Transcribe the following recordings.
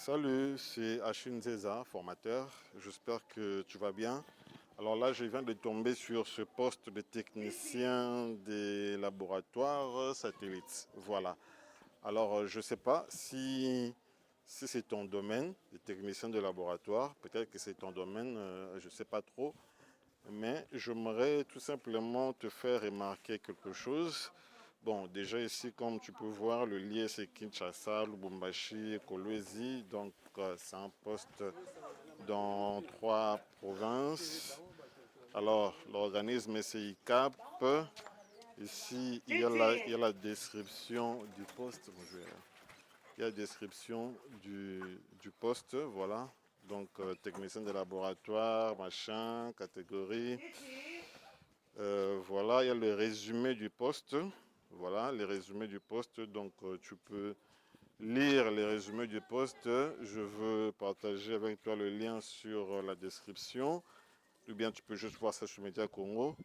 Salut, c'est Achille Nzeza, formateur. J'espère que tu vas bien. Alors là, je viens de tomber sur ce poste de technicien des laboratoires satellites. Voilà. Alors, je ne sais pas si c'est ton domaine, de technicien de laboratoire. Peut-être que c'est ton domaine, je ne sais pas trop. Mais j'aimerais tout simplement te faire remarquer quelque chose. Bon, déjà ici, comme tu peux voir, le lieu c'est Kinshasa, Lubumbashi, Kolwezi. Donc, c'est un poste dans trois provinces. Alors, l'organisme c'est ICAP. Ici, il y a la description du poste. Il y a la description du poste, voilà. Donc, technicien de laboratoire, machin, catégorie. Voilà, il y a le résumé du poste. Voilà, les résumés du poste. Donc, tu peux lire les résumés du poste. Je veux partager avec toi le lien sur la description. Ou bien tu peux juste voir ça sur Média Congo.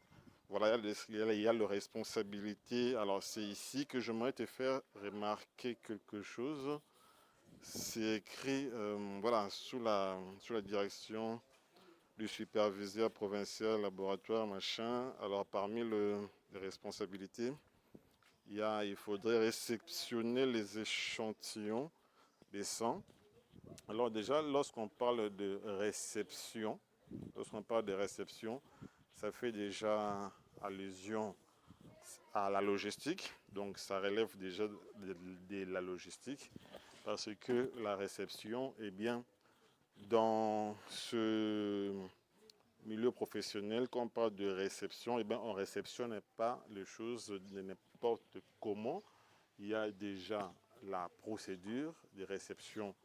Voilà, il y a le responsabilité. Alors, c'est ici que j'aimerais te faire remarquer quelque chose. C'est écrit voilà, sous la direction du superviseur provincial, laboratoire, machin. Alors, parmi les responsabilités, il faudrait réceptionner les échantillons des sangs. Alors déjà, lorsqu'on parle de réception, ça fait déjà allusion à la logistique. Donc, ça relève déjà de la logistique parce que la réception, eh bien, dans ce milieu professionnel, quand on parle de réception, eh bien, on ne réceptionne pas les choses de n'importe comment. Il y a déjà la procédure de réception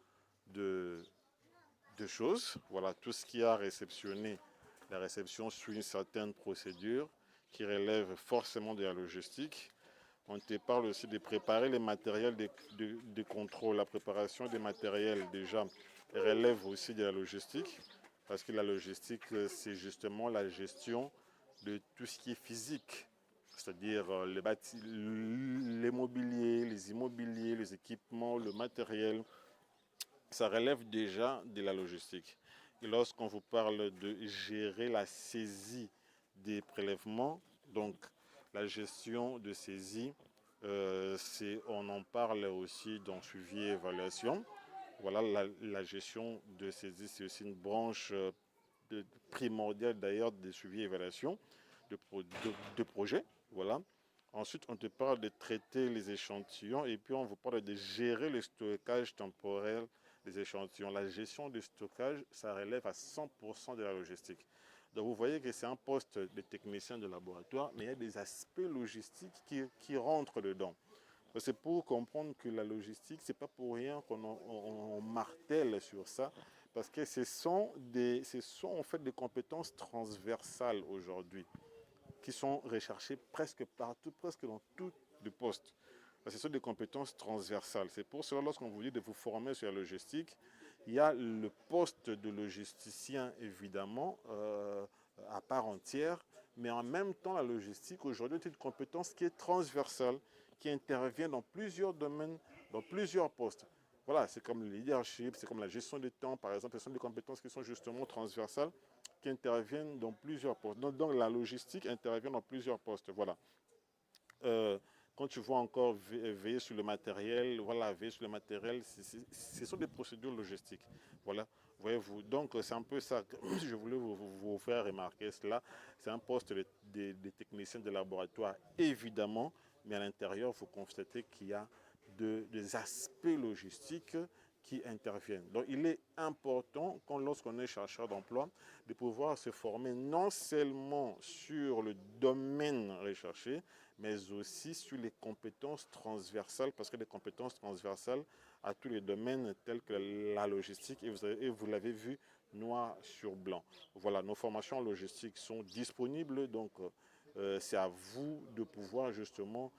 de, de choses. Voilà, tout ce qui a réceptionné, la réception suit une certaine procédure qui relève forcément de la logistique. On te parle aussi de préparer les matériels de contrôle. La préparation des matériels, déjà, relève aussi de la logistique. Parce que la logistique, c'est justement la gestion de tout ce qui est physique. C'est-à-dire les mobiliers, les immobiliers, les équipements, le matériel. Ça relève déjà de la logistique. Et lorsqu'on vous parle de gérer la saisie des prélèvements, donc la gestion de saisie, on en parle aussi dans suivi et évaluation. Voilà, la gestion de saisie, c'est aussi une branche primordiale d'ailleurs des suivi et évaluation de projets. Voilà. Ensuite, on te parle de traiter les échantillons et puis on vous parle de gérer le stockage temporel des échantillons. La gestion du stockage, ça relève à 100% de la logistique. Donc vous voyez que c'est un poste de technicien de laboratoire, mais il y a des aspects logistiques qui rentrent dedans. C'est pour comprendre que la logistique, ce n'est pas pour rien qu'on martèle sur ça, parce que ce sont en fait des compétences transversales aujourd'hui qui sont recherchées presque partout, presque dans tous les postes. Ce sont des compétences transversales. C'est pour cela, lorsqu'on vous dit de vous former sur la logistique, il y a le poste de logisticien, évidemment, à part entière, mais en même temps, la logistique, aujourd'hui, est une compétence qui est transversale, qui intervient dans plusieurs domaines, dans plusieurs postes. Voilà, c'est comme le leadership, c'est comme la gestion du temps, par exemple. Ce sont des compétences qui sont justement transversales, qui interviennent dans plusieurs postes. Donc la logistique intervient dans plusieurs postes. Voilà. Euh, Quand tu vois encore veiller sur le matériel, voilà, veiller sur le matériel, ce sont des procédures logistiques. Voilà, voyez-vous. Donc, c'est un peu ça que je voulais vous faire remarquer cela. C'est un poste de technicien de laboratoire, évidemment, mais à l'intérieur, vous constatez qu'il y a des aspects logistiques qui interviennent. Donc, il est important, lorsqu'on est chercheur d'emploi, de pouvoir se former non seulement sur le domaine recherché, mais aussi sur les compétences transversales, parce que les compétences transversales à tous les domaines tels que la logistique, et vous l'avez vu noir sur blanc. Voilà, nos formations en logistique sont disponibles, donc c'est à vous de pouvoir justement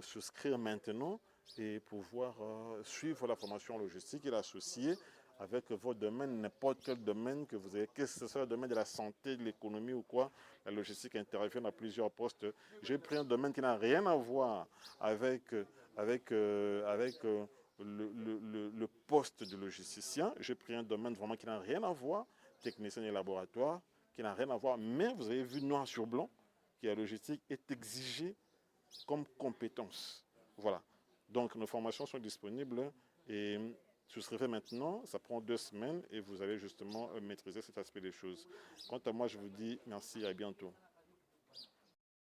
souscrire maintenant et pouvoir suivre la formation en logistique et l'associer avec votre domaine, n'importe quel domaine que vous avez, que ce soit le domaine de la santé, de l'économie ou quoi, la logistique intervient à plusieurs postes. J'ai pris un domaine qui n'a rien à voir avec, avec le poste poste de logisticien. J'ai pris un domaine vraiment qui n'a rien à voir, technicien et laboratoire, qui n'a rien à voir, mais vous avez vu noir sur blanc que la logistique est exigée comme compétence. Voilà. Donc nos formations sont disponibles et ce serait fait maintenant, ça prend 2 semaines et vous allez justement maîtriser cet aspect des choses. Quant à moi, je vous dis merci et à bientôt.